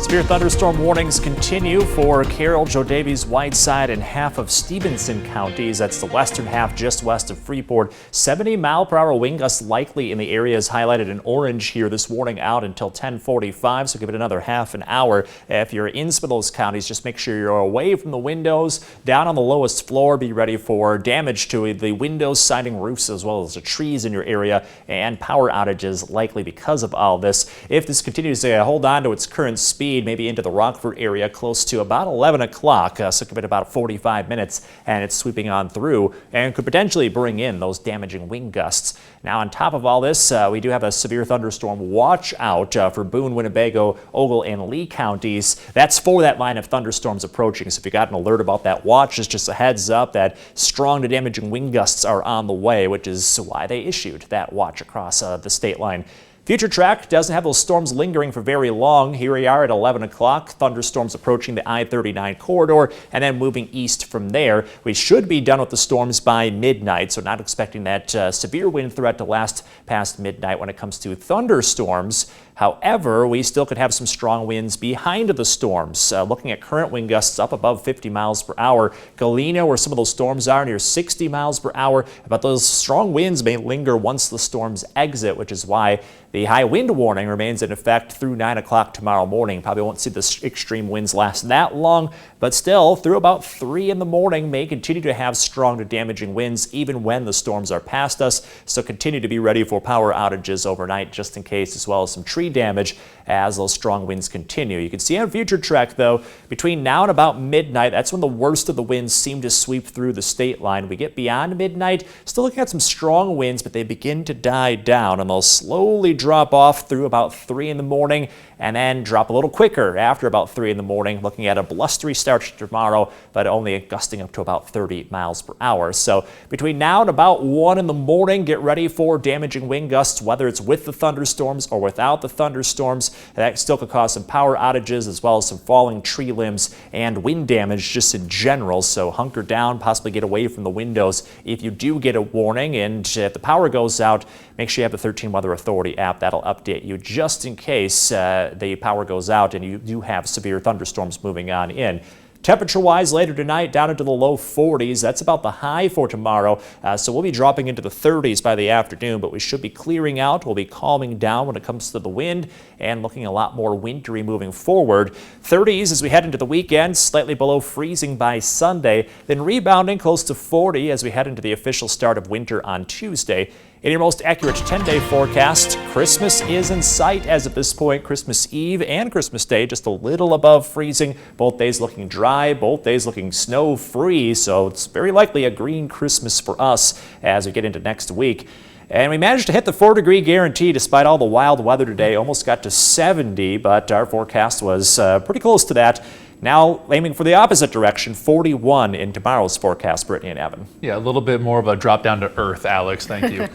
Severe thunderstorm warnings continue for Carroll, Joe Davies, Whiteside, and half of Stevenson counties. That's the western half just west of Freeport. 70-mile-per-hour wind gusts likely in the areas highlighted in orange here this morning out until 10:45, so give it another half an hour. If you're in some of those counties, just make sure you're away from the windows, down on the lowest floor. Be ready for damage to the windows, siding, roofs, as well as the trees in your area, and power outages likely because of all this. If this continues to hold on to its current speed, maybe into the Rockford area close to about 11 o'clock, so it could be about 45 minutes, and it's sweeping on through and could potentially bring in those damaging wind gusts. Now, on top of all this, we do have a severe thunderstorm watch out for Boone, Winnebago, Ogle, and Lee counties. That's for that line of thunderstorms approaching. So if you got an alert about that watch, it's just a heads up that strong to damaging wind gusts are on the way, which is why they issued that watch across the state line. Future track doesn't have those storms lingering for very long. Here we are at 11 o'clock. Thunderstorms approaching the I-39 corridor and then moving east from there. We should be done with the storms by midnight, so not expecting that severe wind threat to last past midnight when it comes to thunderstorms. However, we still could have some strong winds behind the storms. Looking at current wind gusts up above 50 miles per hour. Galena, where some of those storms are, near 60 miles per hour. But those strong winds may linger once the storms exit, which is why the high wind warning remains in effect through 9 o'clock tomorrow morning. Probably won't see the extreme winds last that long, but still through about 3 in the morning may continue to have strong to damaging winds even when the storms are past us. So continue to be ready for power outages overnight just in case, as well as some tree damage as those strong winds continue. You can see on future track though, between now and about midnight, that's when the worst of the winds seem to sweep through the state line. We get beyond midnight, still looking at some strong winds, but they begin to die down and they'll slowly drop off through about 3 in the morning and then drop a little quicker after about 3 in the morning, looking at a blustery start tomorrow, but only gusting up to about 30 miles per hour. So between now and about 1 in the morning, get ready for damaging wind gusts, whether it's with the thunderstorms or without the thunderstorms. That still could cause some power outages as well as some falling tree limbs and wind damage just in general. So hunker down, possibly get away from the windows if you do get a warning. And if the power goes out, make sure you have the 13 Weather Authority app. That'll update you just in case the power goes out and you do have severe thunderstorms moving on in. Temperature-wise, later tonight, down into the low 40s. That's about the high for tomorrow. So we'll be dropping into the 30s by the afternoon, but we should be clearing out. We'll be calming down when it comes to the wind and looking a lot more wintry moving forward. 30s as we head into the weekend, slightly below freezing by Sunday, then rebounding close to 40 as we head into the official start of winter on Tuesday. In your most accurate 10-day forecast, Christmas is in sight as of this point. Christmas Eve and Christmas Day just a little above freezing. Both days looking dry, both days looking snow-free, so it's very likely a green Christmas for us as we get into next week. And we managed to hit the 4-degree guarantee despite all the wild weather today. Almost got to 70, but our forecast was pretty close to that. Now aiming for the opposite direction, 41 in tomorrow's forecast, Brittany and Evan. Yeah, a little bit more of a drop down to earth, Alex. Thank you. Coming